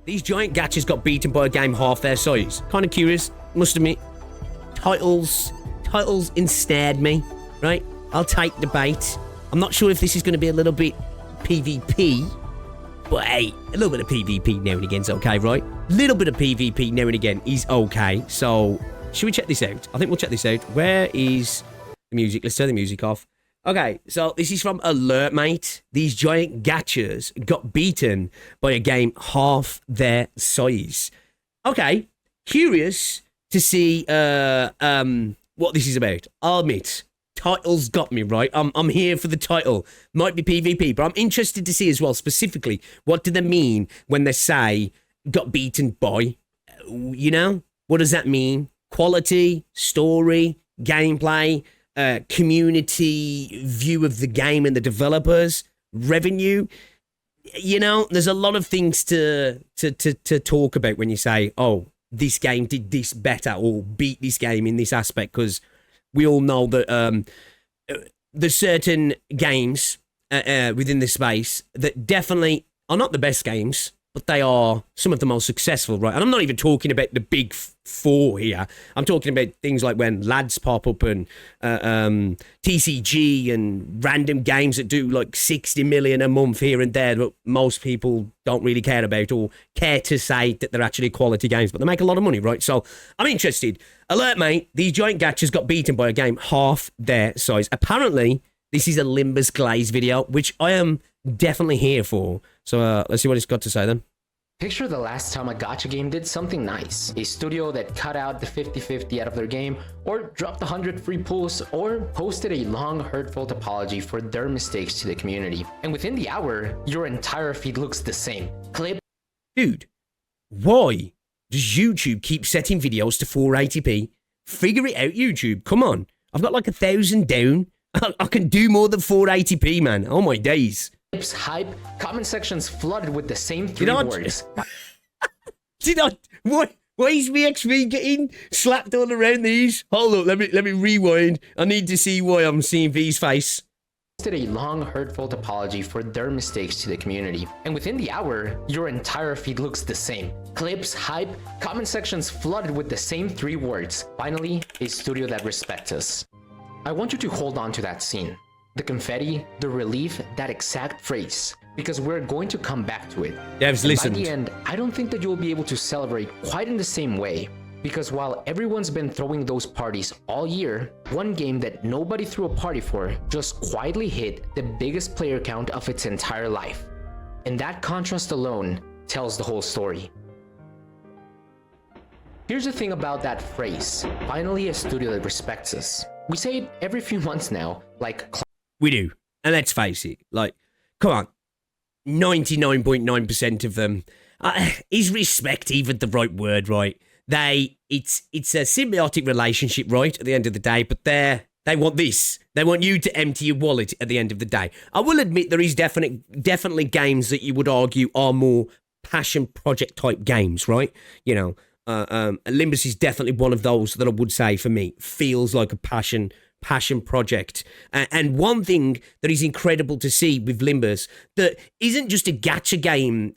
These giant gachas got beaten by a game half their size. Kind of curious, must admit. Titles ensnared me, right? I'll take the bait. I'm not sure if this is going to be a little bit PvP, but hey, a little bit of PvP now and again is okay, right? A little bit of PvP now and again is okay. So, should we check this out? I think we'll check this out. Where is the music? Let's turn the music off. Okay, so this is from Alert, mate. These giant gachas got beaten by a game half their size. Okay, curious to see what this is about. I'll admit, title's got me, right? I'm here for the title. Might be PvP, but I'm interested to see as well, specifically, what do they mean when they say got beaten by? You know? What does that mean? Quality, story, gameplay, community view of the game and the developers, revenue. You know, there's a lot of things to talk about when you say, oh, this game did this better or beat this game in this aspect, because we all know that there's certain games within this space that definitely are not the best games, but they are some of the most successful, right? And I'm not even talking about the big four here. I'm talking about things like when lads pop up and TCG and random games that do like 60 million a month here and there that most people don't really care about or care to say that they're actually quality games, but they make a lot of money, right? So I'm interested. Alert, mate. These giant gachas got beaten by a game half their size. Apparently, this is a Limbus Glaze video, which I am definitely here for. So let's see what it's got to say then. Picture the last time a gacha game did something nice. A studio that cut out the 50-50 out of their game, or dropped 100 free pulls, or posted a long hurtful apology for their mistakes to the community. And within the hour, your entire feed looks the same. Clip. Dude, why does YouTube keep setting videos to 480p? Figure it out, YouTube. Come on. I've got like 1,000 down. I can do more than 480p, man. Oh my days. Hype, comment sections flooded with the same three words. Why is VXV getting slapped all around these? Hold up, let me rewind. I need to see why I'm seeing V's face. Did a long hurtful apology for their mistakes to the community, and within the hour, your entire feed looks the same. Clips, hype, comment sections flooded with the same three words. Finally, a studio that respects us. I want you to hold on to that scene. The confetti, the relief, that exact phrase, because we're going to come back to it. Devs, listen. By the end, I don't think that you'll be able to celebrate quite in the same way, because while everyone's been throwing those parties all year, one game that nobody threw a party for just quietly hit the biggest player count of its entire life. And that contrast alone tells the whole story. Here's the thing about that phrase, finally a studio that respects us. We say it every few months now, like... We do. And let's face it, like, come on. 99.9% of them. Is respect even the right word, right? It's a symbiotic relationship, right, at the end of the day, but they want this. They want you to empty your wallet at the end of the day. I will admit there is definitely games that you would argue are more passion project type games, right? You know, Limbus is definitely one of those that I would say for me feels like a passion project. And one thing that is incredible to see with Limbus that isn't just a gacha game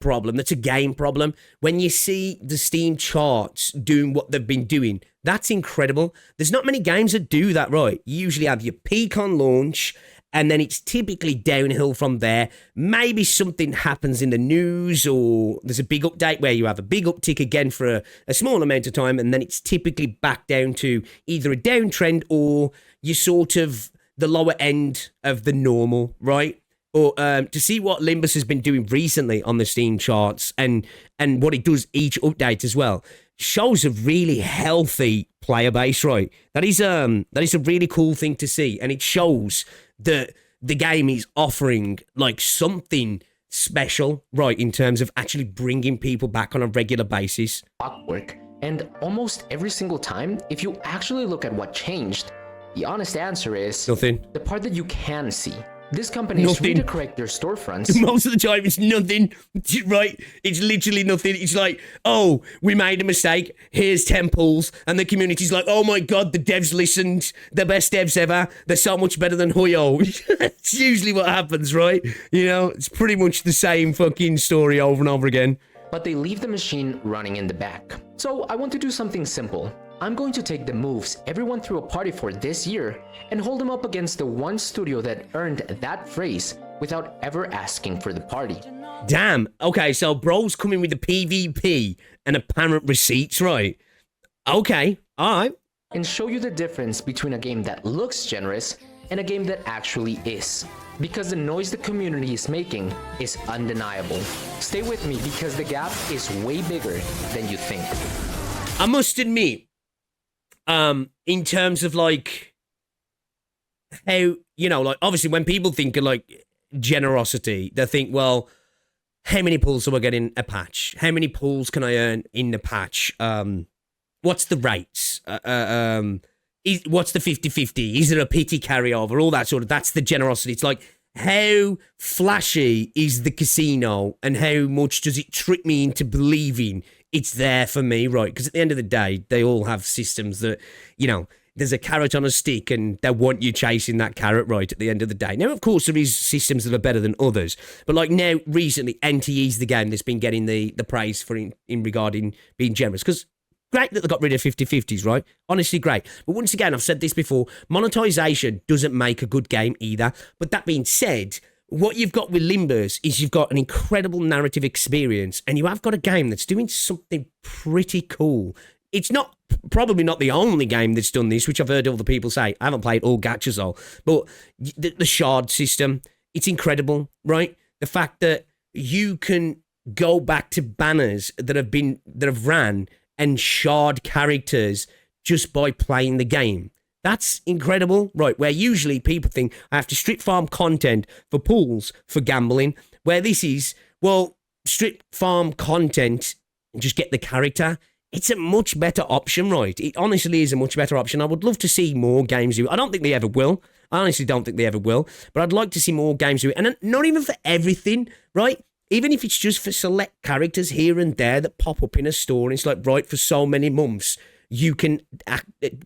problem, that's a game problem. When you see the Steam charts doing what they've been doing, that's incredible. There's not many games that do that, right? You usually have your peak on launch, and then it's typically downhill from there. Maybe something happens in the news, or there's a big update where you have a big uptick again for a small amount of time, and then it's typically back down to either a downtrend or you're sort of the lower end of the normal, right? Or to see what Limbus has been doing recently on the Steam charts and what it does each update as well, shows a really healthy player base, right? That is a really cool thing to see, and it shows that the game is offering like something special, right, in terms of actually bringing people back on a regular basis. Clockwork, and almost every single time, if you actually look at what changed, the honest answer is nothing. The part that you can see. This company is free to correct their storefronts. Most of the time, it's nothing, right? It's literally nothing. It's like, oh, we made a mistake. Here's 10 pulls. And the community's like, oh my God, the devs listened. The best devs ever. They're so much better than Hoyo. It's usually what happens, right? You know, it's pretty much the same fucking story over and over again. but they leave the machine running in the back. So I want to do something simple. I'm going to take the moves everyone threw a party for this year and hold them up against the one studio that earned that phrase without ever asking for the party. Damn. Okay, so bro's coming with the PvP and apparent receipts, right? Okay, all right. And show you the difference between a game that looks generous and a game that actually is. Because the noise the community is making is undeniable. Stay with me because the gap is way bigger than you think. I must admit, in terms of like how, you know, like obviously when people think of like generosity, they think, well, how many pulls am I getting a patch? How many pulls can I earn in the patch? What's the rates? What's the 50-50? Is it a pity carryover? All that sort of, that's the generosity. It's like, how flashy is the casino and how much does it trick me into believing it's there for me, right? Because at the end of the day, they all have systems that, you know, there's a carrot on a stick and they want you chasing that carrot right at the end of the day. Now, of course, there is systems that are better than others. But like now, recently, NTE's the game that's been getting the praise for in regarding being generous. Because great that they got rid of 50-50s, right? Honestly, great. But once again, I've said this before, monetization doesn't make a good game either. But that being said, what you've got with Limbus is you've got an incredible narrative experience and you have got a game that's doing something pretty cool. It's not probably not the only game that's done this, which I've heard other people say. I haven't played all Gachas though, but the shard system, it's incredible, right? The fact that you can go back to banners that have ran and shard characters just by playing the game. That's incredible, right? Where usually people think I have to strip farm content for pools for gambling, where this is, well, strip farm content and just get the character. It's a much better option, right? It honestly is a much better option. I would love to see more games do it. I don't think they ever will. I honestly don't think they ever will. But I'd like to see more games do it. And not even for everything, right? Even if it's just for select characters here and there that pop up in a store. And it's like, right, for so many months, you can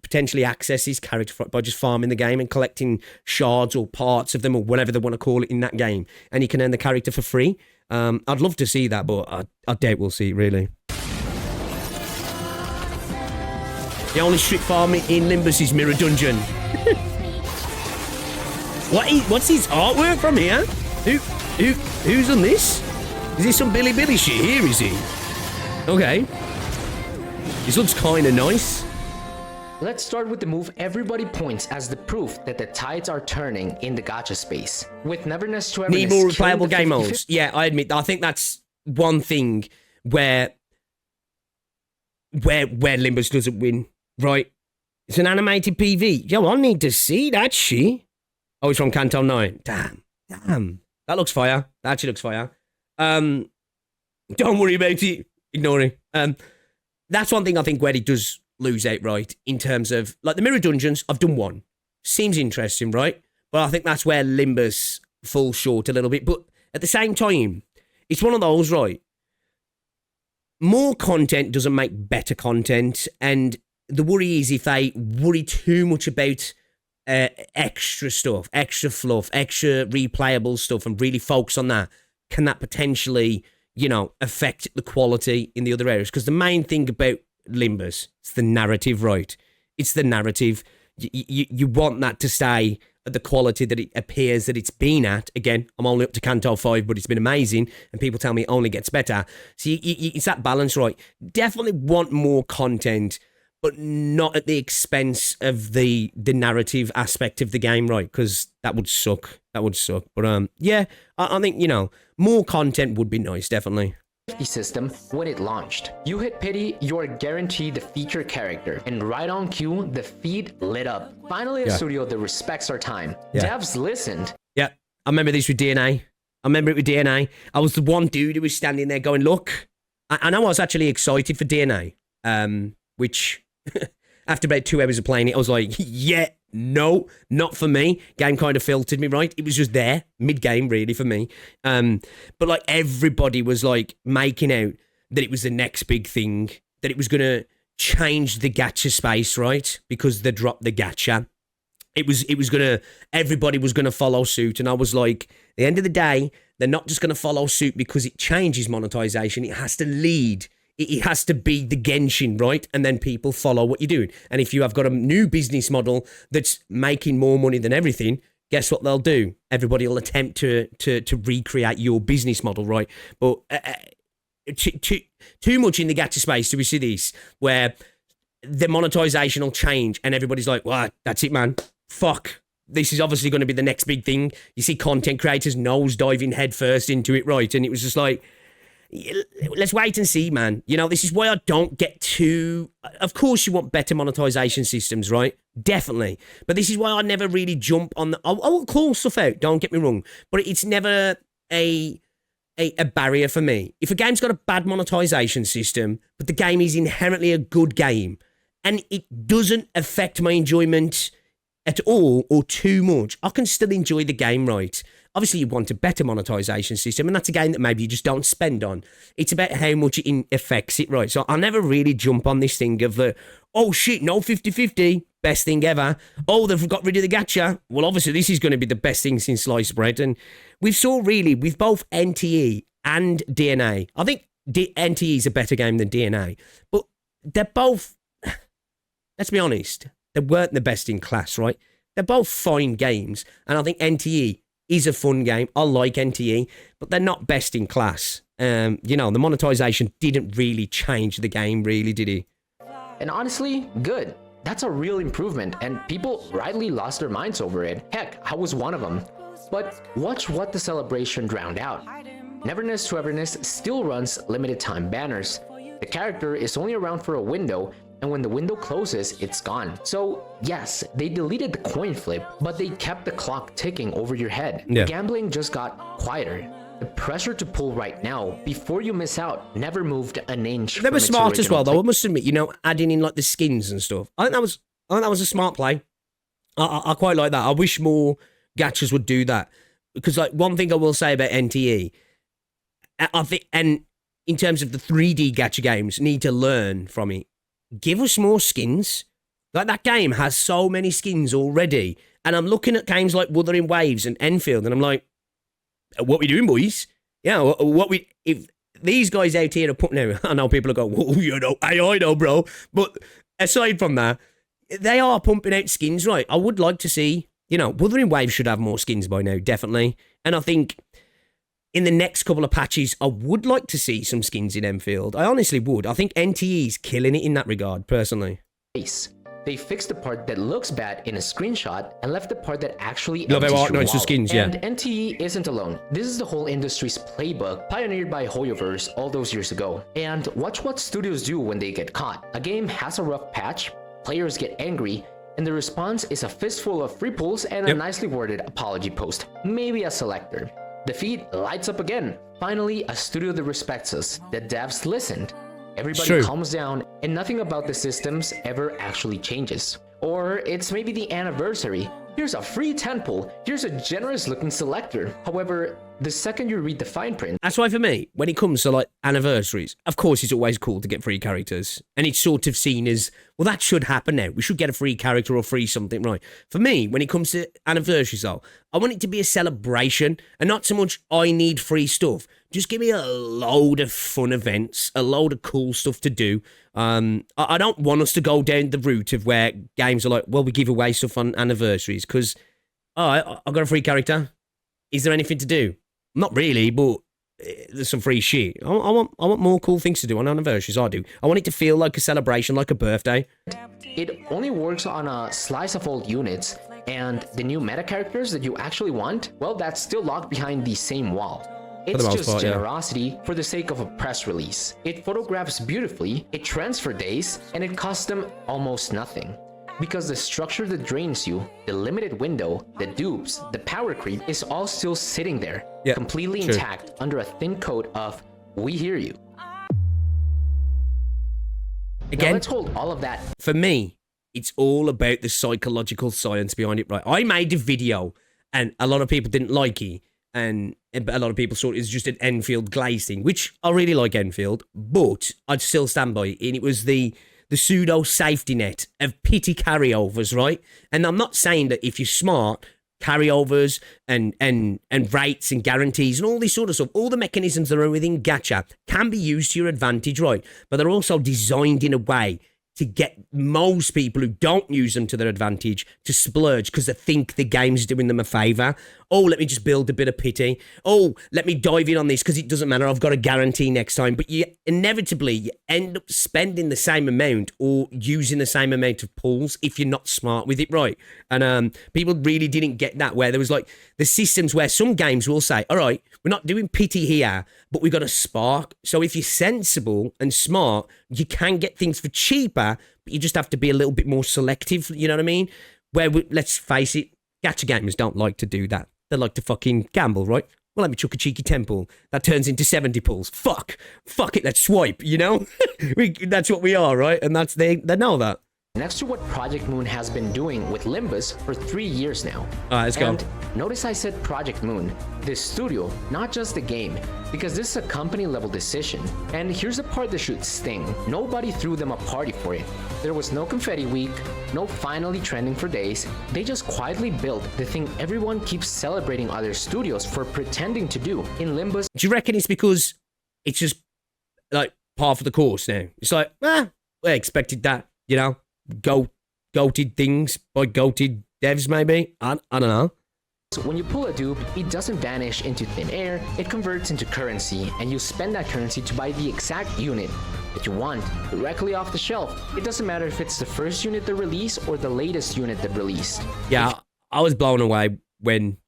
potentially access his character by just farming the game and collecting shards or parts of them or whatever they want to call it in that game. And you can earn the character for free. I'd love to see that, but I doubt we'll see it, really. The only strip farm in Limbus is Mirror Dungeon. What's his artwork from here? Who's on this? Is this some Billy shit here, is he? Okay. This looks kind of nice. Let's start with the move everybody points as the proof that the tides are turning in the gacha space. With Neverness to Everness, need more replayable game modes. Yeah, I admit, I think that's one thing where Limbus doesn't win, right? It's an animated PV. Yo, I need to see that shit. Oh, it's from Canto 9. Damn. That looks fire. That actually looks fire. Don't worry about it. Ignore it. That's one thing I think where it does lose out, right? In terms of, like, the Mirror Dungeons, I've done one. Seems interesting, right? But I think that's where Limbus falls short a little bit. But at the same time, it's one of those, right? More content doesn't make better content. And the worry is if they worry too much about extra stuff, extra fluff, extra replayable stuff and really focus on that, can that potentially, you know, affect the quality in the other areas? Because the main thing about Limbus, it's the narrative, right? It's the narrative. You want that to stay at the quality that it appears that it's been at. Again, I'm only up to Canto 5, but it's been amazing, and people tell me it only gets better. So it's that balance, right? Definitely want more content, but not at the expense of the narrative aspect of the game, right? Because that would suck. But yeah, I think, you know, more content would be nice, definitely. System when it launched. You hit pity, you're guaranteed the feature character, and right on cue, the feed lit up. Finally, a studio that respects our time. Devs listened. Yeah, I remember this with DNA. I was the one dude who was standing there going, look, I know I was actually excited for DNA, which after about 2 hours of playing it, I was like, yeah, no, not for me. Game kind of filtered me, right? It was just there, mid-game, really, for me. But, like, everybody was, like, making out that it was the next big thing, that it was going to change the gacha space, right? Because they dropped the gacha. It was going to, everybody was going to follow suit. And I was like, at the end of the day, They're not just going to follow suit because it changes monetization. It has to lead. It has to be the Genshin, right? And then people follow what you're doing. And if you have got a new business model that's making more money than everything, guess what they'll do? Everybody will attempt to recreate your business model, right? But too much in the gacha space do we see this, where the monetization will change and everybody's like, well, that's it, man. Fuck. This is obviously going to be the next big thing. You see content creators nose diving headfirst into it, right? And it was just like, let's wait and see, man. You know, this is why I don't get too... Of course you want better monetization systems, right? Definitely. But this is why I never really jump on the... I will call stuff out, don't get me wrong. But it's never a barrier for me. If a game's got a bad monetization system, but the game is inherently a good game, and it doesn't affect my enjoyment at all or too much, I can still enjoy the game, right? Obviously, you want a better monetization system, and that's a game that maybe you just don't spend on. It's about how much it affects it, right? So I never really jump on this thing of, oh shit, no 50-50, best thing ever. Oh, they've got rid of the gacha. Well, obviously, this is going to be the best thing since sliced bread. And we've saw really, with both NTE and DNA, I think NTE is a better game than DNA, but they're both, let's be honest, they weren't the best in class, right? They're both fine games, and I think NTE is a fun game. I like NTE, but they're not best in class. You know, the monetization didn't really change the game, really, did it? And honestly, good. That's a real improvement, and people rightly lost their minds over it. Heck, I was one of them. But watch what the celebration drowned out. Neverness to Everness still runs limited time banners. The character is only around for a window, and when the window closes, it's gone. So yes, they deleted the coin flip, but they kept the clock ticking over your head. Yeah. Gambling just got quieter. The pressure to pull right now, before you miss out, never moved an inch. They were smart as well, though. I must admit, you know, adding in like the skins and stuff. I think that was a smart play. I quite like that. I wish more gachas would do that, because like one thing I will say about NTE, I think, and in terms of the 3D gacha games, need to learn from it. Give us more skins. Like, that game has so many skins already. And I'm looking at games like Wuthering Waves and Enfield, and I'm like, what we doing, boys? Yeah, if these guys out here are putting out, I know people are going, oh, you know, I know, bro. But aside from that, they are pumping out skins, right? I would like to see, you know, Wuthering Waves should have more skins by now, definitely. And I think in the next couple of patches, I would like to see some skins in Enfield. I honestly would. I think NTE's killing it in that regard, personally. They fixed the part that looks bad in a screenshot and left the part that actually no, empties there are your no wallet. skins, yeah. And NTE isn't alone. This is the whole industry's playbook, pioneered by Hoyoverse all those years ago. And watch what studios do when they get caught. A game has a rough patch, players get angry, and the response is a fistful of free pulls and a nicely worded apology post, maybe a selector. The feed lights up again. Finally, a studio that respects us. The devs listened. Everybody calms down, and nothing about the systems ever actually changes. Or it's maybe the anniversary. Here's a free 10 pull. Here's a generous looking selector. However, the second you read the fine print... That's why for me, when it comes to like anniversaries, of course it's always cool to get free characters. And it's sort of seen as, well, that should happen now. We should get a free character or free something, right? For me, when it comes to anniversaries though, I want it to be a celebration and not so much I need free stuff. Just give me a load of fun events, a load of cool stuff to do. I don't want us to go down the route of where games are like, well, we give away stuff on anniversaries because, oh, I got a free character. Is there anything to do? Not really, but there's some free shit. I want more cool things to do on anniversaries. I do. I want it to feel like a celebration, like a birthday. It only works on a slice of old units, and the new meta characters that you actually want, well, that's still locked behind the same wall. It's just generosity for the sake of a press release. It photographs beautifully, it trends for days, and it costs them almost nothing. Because the structure that drains you, the limited window, the dupes, the power creep is all still sitting there, completely intact under a thin coat of, we hear you. Again, now let's hold all of that. For me, it's all about the psychological science behind it, right? I made a video and a lot of people didn't like it. And a lot of people thought it was just an Enfield glaze thing, which I really like Enfield, but I'd still stand by it. And it was the pseudo safety net of pity carryovers, right? And I'm not saying that if you're smart, carryovers and rates and guarantees and all this sort of stuff. All the mechanisms that are within Gacha can be used to your advantage, right? But they're also designed in a way to get most people who don't use them to their advantage to splurge because they think the game's doing them a favour. Oh, let me just build a bit of pity. Oh, let me dive in on this because it doesn't matter. I've got a guarantee next time. But you end up spending the same amount or using the same amount of pulls if you're not smart with it, right? And people really didn't get that, where there was like the systems where some games will say, all right, we're not doing pity here, but we've got a spark. So if you're sensible and smart, you can get things for cheaper, but you just have to be a little bit more selective, you know what I mean? Let's face it, gacha gamers don't like to do that. They like to fucking gamble, right? Well, let me chuck a cheeky temple. That turns into 70 pulls. Fuck it, let's swipe, you know? That's what we are, right? And they know that. Next to what Project Moon has been doing with Limbus for 3 years now. All right, let's go. And notice I said Project Moon, this studio, not just the game, because this is a company level decision. And here's the part that should sting. Nobody threw them a party for it. There was no confetti week, no finally trending for days. They just quietly built the thing everyone keeps celebrating other studios for pretending to do in Limbus. Do you reckon it's because it's just like par for the course now? It's like, I expected that, you know? Goated things by goated devs, maybe? I don't know. So when you pull a dupe, it doesn't vanish into thin air, it converts into currency, and you spend that currency to buy the exact unit that you want directly off the shelf. It doesn't matter if it's the first unit they release or the latest unit they released. Yeah, I was blown away when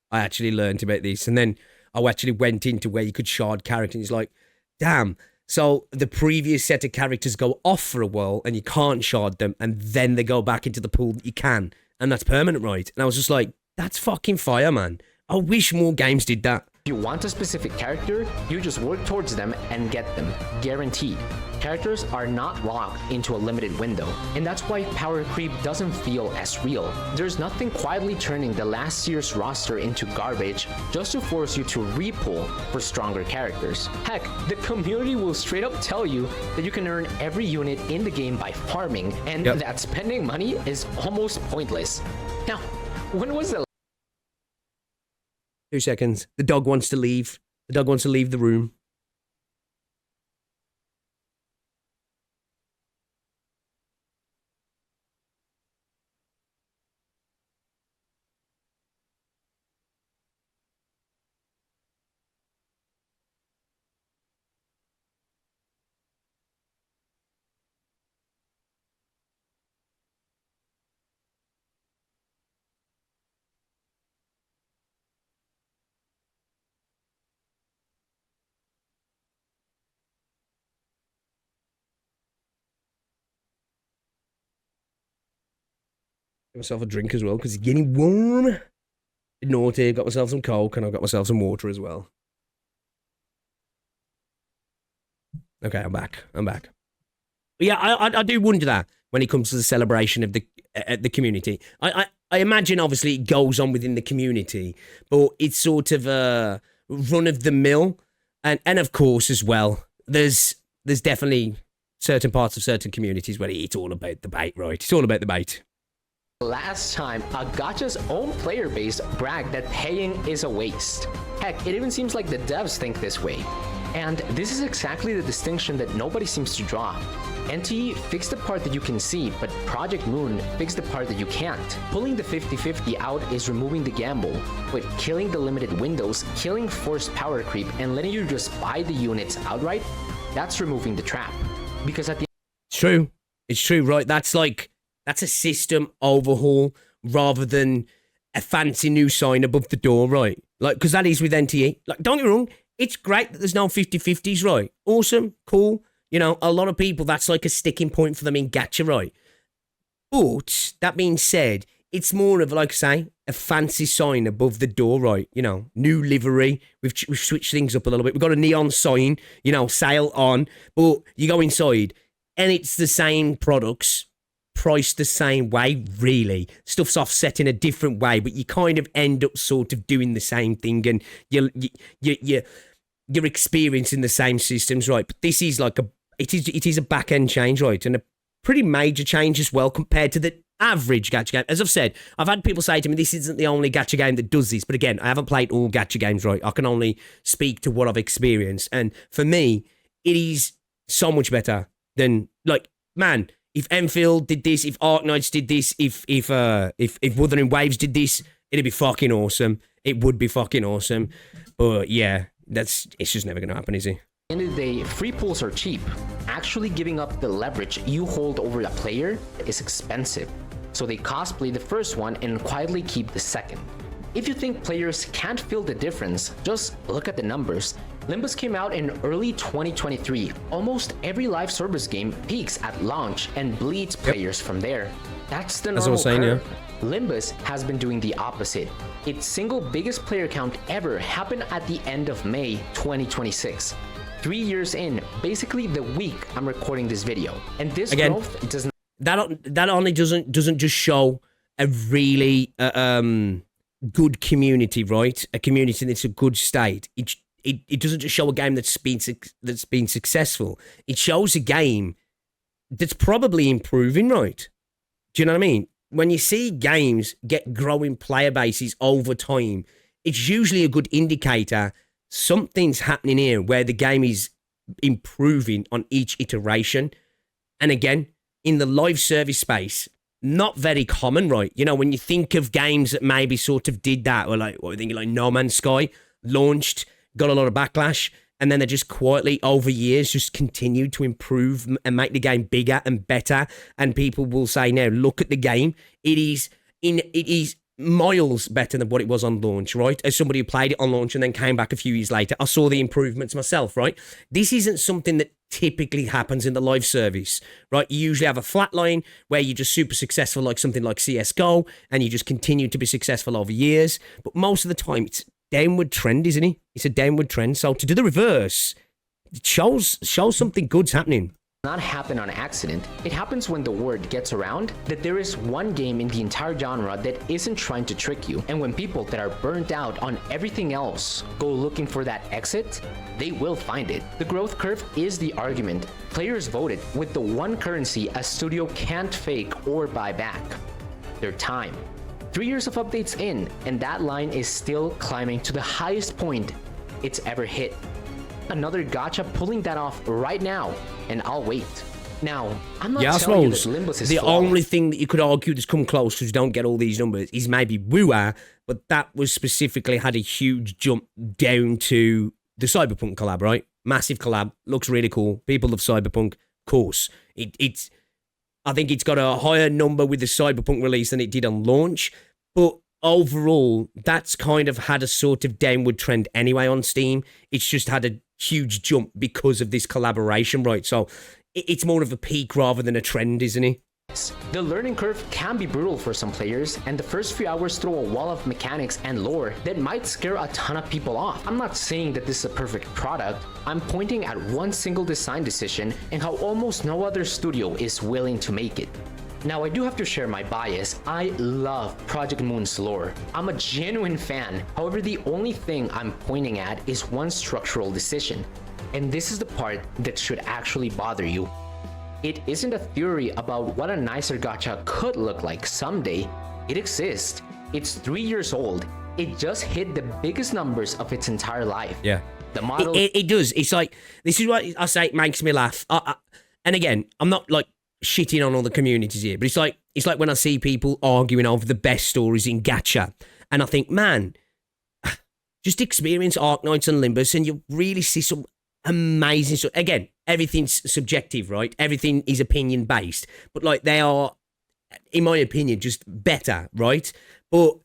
I actually learned about this, and then I actually went into where you could shard characters. It's like, damn. So the previous set of characters go off for a while and you can't shard them, and then they go back into the pool that you can, and that's permanent, right? And I was just like, that's fucking fire, man. I wish more games did that. If you want a specific character, you just work towards them and get them, guaranteed. Characters are not locked into a limited window, and that's why power creep doesn't feel as real. There's nothing quietly turning the last year's roster into garbage just to force you to re-pull for stronger characters. Heck, the community will straight up tell you that you can earn every unit in the game by farming, and that spending money is almost pointless. Now, when was the 2 seconds. The dog wants to leave. The dog wants to leave the room. Got myself a drink as well because it's getting warm. Naughty. Got myself some Coke and I've got myself some water as well. Okay, I'm back. But yeah, I do wonder that when it comes to the celebration of the community. I imagine obviously it goes on within the community, but it's sort of a run of the mill, and of course as well, there's definitely certain parts of certain communities where it's all about the bait, right? It's all about the bait. last time a Gacha's own player base bragged that paying is a waste? Heck, it even seems like the devs think this way. And this is exactly the distinction that nobody seems to draw. NTE fixed the part that you can see, but Project Moon fixed the part that you can't. Pulling the 50-50 out is removing the gamble, but killing the limited windows, killing forced power creep, and letting you just buy the units outright, that's removing the trap. Because at the It's true, right? That's a system overhaul rather than a fancy new sign above the door, right? Because that is with NTE. Don't get me wrong, it's great that there's no 50-50s, right? Awesome, cool. You know, a lot of people, that's like a sticking point for them in Gacha, right? But, that being said, it's more of, like I say, a fancy sign above the door, right? You know, new livery. We've switched things up a little bit. We've got a neon sign, you know, sale on. But you go inside, and it's the same products, priced the same way, really. Stuff's offset in a different way, but you kind of end up sort of doing the same thing, and you're experiencing the same systems, right? But this is like it is a back end change, right? And pretty major change as well compared to the average gacha game. As I've said, I've had people say to me, this isn't the only gacha game that does this. But again, I haven't played all gacha games, right? I can only speak to what I've experienced. And for me, it is so much better than, like, man, if Enfield did this, if Arknights did this, if Wuthering Waves did this, it'd be fucking awesome. It would be fucking awesome. But yeah, it's just never going to happen, is it? At the end of the day, free pools are cheap. Actually giving up the leverage you hold over a player is expensive. So they cosplay the first one and quietly keep the second. If you think players can't feel the difference, just look at the numbers. Limbus came out in early 2023. Almost every live service game peaks at launch and bleeds players from there. That's the normal curve. Limbus has been doing the opposite. Its single biggest player count ever happened at the end of May 2026. 3 years in, basically the week I'm recording this video. And this growth does not... That only doesn't just show a really good community, right? A community that's a good state. It doesn't just show a game that's been successful. It shows a game that's probably improving, right? Do you know what I mean? When you see games get growing player bases over time, it's usually a good indicator something's happening here where the game is improving on each iteration. And again, in the live service space, not very common, right? You know, when you think of games that maybe sort of did that, or like, what we're thinking, like No Man's Sky launched, got a lot of backlash, and then they just quietly over years just continued to improve and make the game bigger and better. And people will say now, look at the game. It is miles better than what it was on launch, right? As somebody who played it on launch and then came back a few years later, I saw the improvements myself, right? This isn't something that typically happens in the live service, right? You usually have a flat line where you're just super successful, like something like CSGO, and you just continue to be successful over years. But most of the time, it's downward trend, isn't it? It's a downward trend. So to do the reverse, it shows something good's happening. Not happen on accident. It happens when the word gets around that there is one game in the entire genre that isn't trying to trick you. And when people that are burnt out on everything else go looking for that exit, they will find it. The growth curve is the argument. Players voted with the one currency a studio can't fake or buy back: their time. 3 years of updates in, and that line is still climbing to the highest point it's ever hit. Another gacha pulling that off right now, and I'll wait. Now, I'm not telling you that Limbus is the flawless. only thing that you could argue that's come close, because you don't get all these numbers, is maybe Wua, but that was specifically had a huge jump down to the Cyberpunk collab, right? Massive collab, looks really cool. People love Cyberpunk, of course. I think it's got a higher number with the Cyberpunk release than it did on launch, but overall, that's kind of had a sort of downward trend anyway on Steam. It's just had a huge jump because of this collaboration, right? So it's more of a peak rather than a trend, isn't it? The learning curve can be brutal for some players, and the first few hours throw a wall of mechanics and lore that might scare a ton of people off. I'm not saying that this is a perfect product. I'm pointing at one single design decision and how almost no other studio is willing to make it. Now, I do have to share my bias. I love Project Moon's lore. I'm a genuine fan. However, the only thing I'm pointing at is one structural decision. And this is the part that should actually bother you. It isn't a theory about what a nicer gacha could look like someday. It exists. It's 3 years old. It just hit the biggest numbers of its entire life. Yeah. The model... It does. It's like, this is what I say, it makes me laugh. And again, I'm not like shitting on all the communities here, but it's like when I see people arguing over the best stories in gacha, and I think, man, just experience Arknights and Limbus and you'll really see some amazing stuff. Again, everything's subjective, right? Everything is opinion based, but like they are, in my opinion, just better, right? But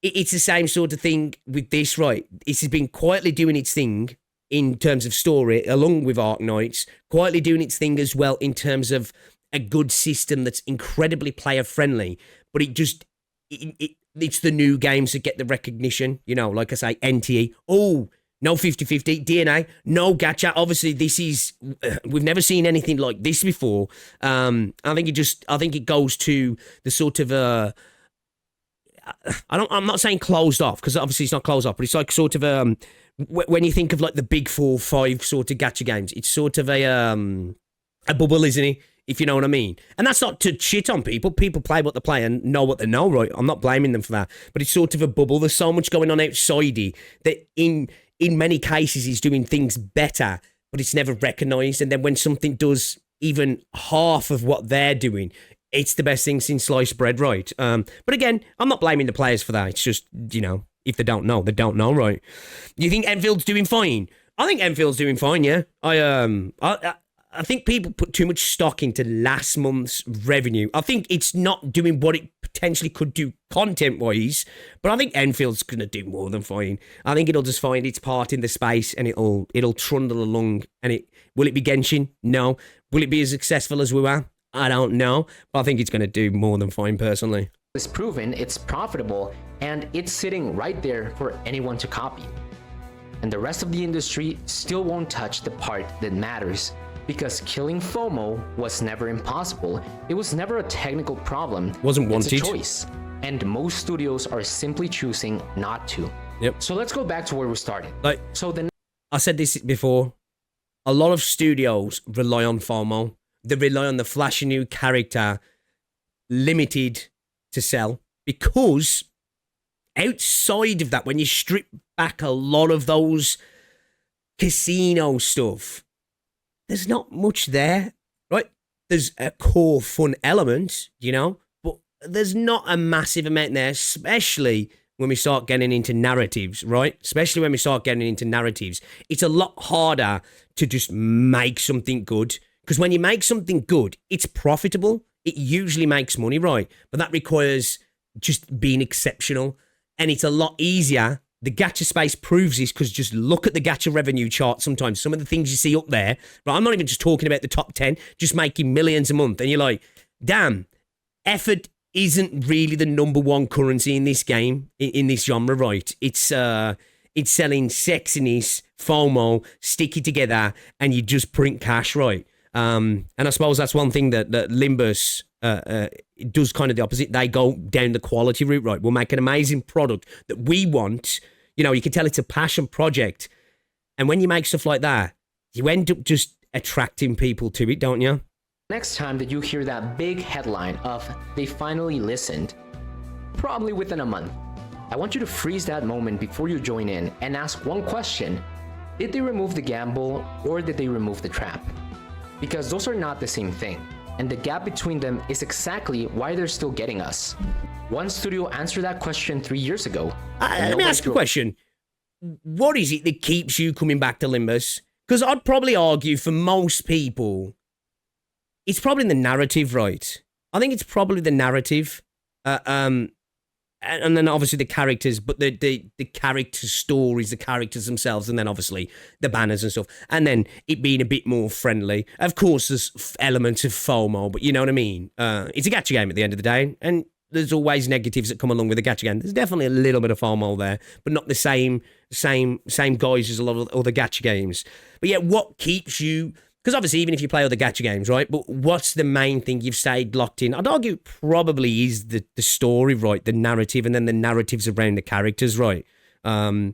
it's the same sort of thing with this, right? It's been quietly doing its thing in terms of story, along with Arknights, quietly doing its thing as well in terms of a good system that's incredibly player friendly, but it's the new games that get the recognition, you know, like I say, NTE, oh, no 50-50, DNA, no gacha. Obviously, this is, we've never seen anything like this before. I think it goes to the sort of, I'm not saying closed off, because obviously it's not closed off, but it's like sort of, when you think of like the big 4 or 5 sort of gacha games, it's sort of a bubble, isn't it? if you know what I mean. And that's not to shit on people. People play what they play and know what they know, right? I'm not blaming them for that. But it's sort of a bubble. There's so much going on outsidey that in many cases is doing things better, but it's never recognised. And then when something does even half of what they're doing, it's the best thing since sliced bread, right? But again, I'm not blaming the players for that. It's just, you know, if they don't know, right? You think Enfield's doing fine? I think Enfield's doing fine, yeah. I think people put too much stock into last month's revenue. I think it's not doing what it potentially could do content-wise, but I think Enfield's going to do more than fine. I think it'll just find its part in the space and it'll trundle along. And will it be Genshin? No. Will it be as successful as we were? I don't know, but I think it's going to do more than fine, personally. It's proven, it's profitable, and it's sitting right there for anyone to copy. And the rest of the industry still won't touch the part that matters, because killing FOMO was never impossible. It was never a technical problem. Wasn't wanted. It's a choice. And most studios are simply choosing not to. Yep. So let's go back to where we started. I said this before. A lot of studios rely on FOMO. They rely on the flashy new character, limited to sell, because outside of that, when you strip back a lot of those casino stuff, there's not much there, right? There's a core fun element, you know, but there's not a massive amount there, especially when we start getting into narratives, right? Especially when we start getting into narratives. It's a lot harder to just make something good, because when you make something good, it's profitable. It usually makes money, right? But that requires just being exceptional. And it's a lot easier. The gacha space proves this, because just look at the gacha revenue chart sometimes. Some of the things you see up there, right? I'm not even just talking about the top 10, just making millions a month. And you're like, damn, effort isn't really the number one currency in this game, in this genre, right? It's selling sexiness, FOMO, stick it together, and you just print cash, right? And I suppose that's one thing that Limbus does kind of the opposite. They go down the quality route, right? We'll make an amazing product that we want. You know, you can tell it's a passion project. And when you make stuff like that, you end up just attracting people to it, don't you? Next time that you hear that big headline of "they finally listened," probably within a month, I want you to freeze that moment before you join in and ask one question. Did they remove the gamble, or did they remove the trap? Because those are not the same thing, and the gap between them is exactly why they're still getting us. One studio answered that question 3 years ago. Let me ask you a question. What is it that keeps you coming back to Limbus? Because I'd probably argue for most people, it's probably the narrative, right? I think it's probably the narrative. And then obviously the characters, but the character stories, the characters themselves, and then obviously the banners and stuff. And then it being a bit more friendly. Of course, there's elements of FOMO, but you know what I mean? It's a gacha game at the end of the day, and there's always negatives that come along with a gacha game. There's definitely a little bit of FOMO there, but not the same guys as a lot of other gacha games. But yeah, what keeps you... Because obviously, even if you play other gacha games, right? But what's the main thing you've stayed locked in? I'd argue probably is the story, right? The narrative, and then the narratives around the characters, right? And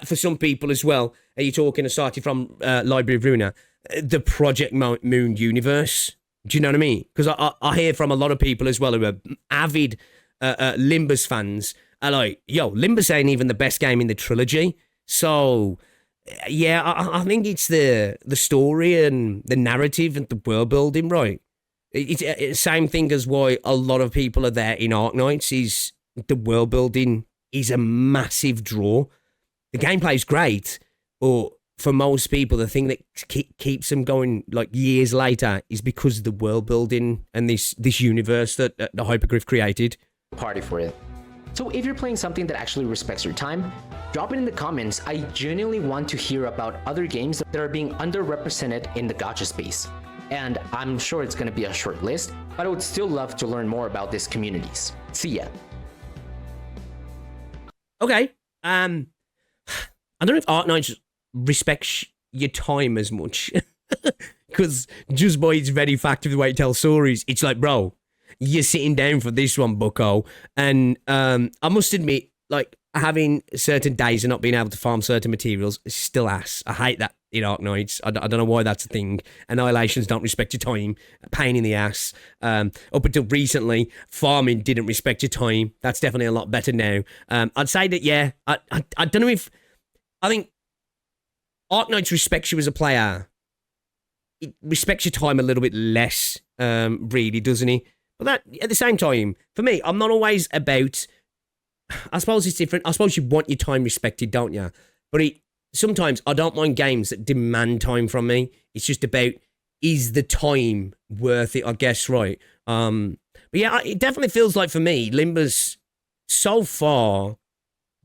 for some people as well, are you talking, starting from Library of Runa, the Project Moon universe? Do you know what I mean? Because I hear from a lot of people as well who are avid Limbus fans, are like, yo, Limbus ain't even the best game in the trilogy. So... yeah, I think it's the story and the narrative and the world building, right? It's the same thing as why a lot of people are there in Arknights, is the world building is a massive draw. The gameplay is great, but for most people, the thing that keeps them going like years later is because of the world building and this universe that the Hypergriff created. Party for it. So if you're playing something that actually respects your time, drop it in the comments. I genuinely want to hear about other games that are being underrepresented in the gacha space. And I'm sure it's going to be a short list, but I would still love to learn more about these communities. See ya. Okay. I don't know if Arknights respects your time as much. Because just by its very fact of the way it tells stories, it's like, bro, you're sitting down for this one, bucko. And I must admit, like, having certain days and not being able to farm certain materials is still ass. I hate that. in Arknights. I don't know why that's a thing. Annihilations don't respect your time. Pain in the ass. Up until recently, farming didn't respect your time. That's definitely a lot better now. I'd say that, yeah, I don't know if... I think Arknights respects you as a player. It respects your time a little bit less, really, doesn't he? But that, at the same time, for me, I'm not always about... I suppose it's different. I suppose you want your time respected, don't you? But sometimes I don't mind games that demand time from me. It's just about, is the time worth it, I guess, right? But yeah, it definitely feels like for me, Limbus so far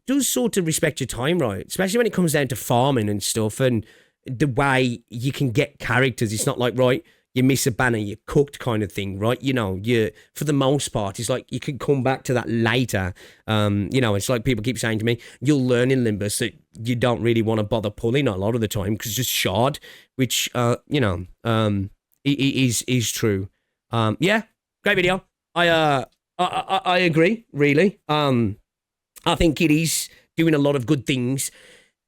does sort of respect your time, right? Especially when it comes down to farming and stuff and the way you can get characters. It's not like, right, you miss a banner, you're cooked kind of thing, right? You know, for the most part, it's like you can come back to that later. You know, it's like people keep saying to me, you'll learn in Limbus that you don't really want to bother pulling a lot of the time because it's just shard, which, you know, is true. Yeah, great video. I agree, really. I think it is doing a lot of good things,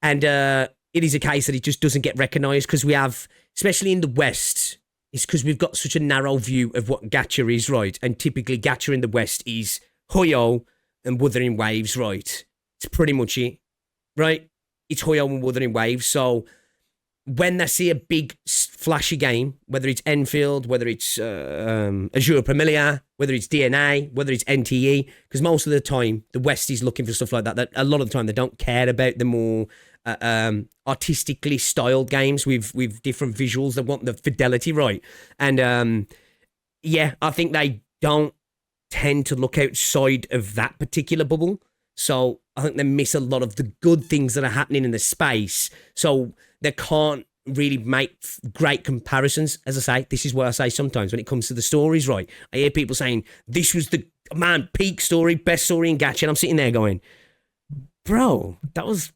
and it is a case that it just doesn't get recognised because we have, especially in the West, it's because we've got such a narrow view of what Gacha is, right? And typically Gacha in the West is Hoyo and Wuthering Waves, right? It's pretty much it, right? It's Hoyo and Wuthering Waves. So when they see a big flashy game, whether it's Enfield, whether it's Azure Premilia, whether it's DNA, whether it's NTE, because most of the time the West is looking for stuff like that. That a lot of the time they don't care about the more artistically styled games with different visuals. They want the fidelity right, and yeah, I think they don't tend to look outside of that particular bubble. So I think they miss a lot of the good things that are happening in the space. So they can't really make great comparisons. As I say, this is what I say sometimes when it comes to the stories, right? I hear people saying, this was the, man, peak story, best story in Gacha. And I'm sitting there going, bro, that was...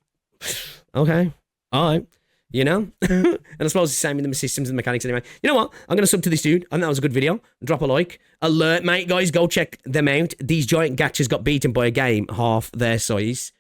okay, all right, you know? And I suppose it's the same with the systems and the mechanics anyway. You know what? I'm going to sub to this dude. I think that was a good video. Drop a like. Alert, mate, guys. Go check them out. These giant gachas got beaten by a game half their size.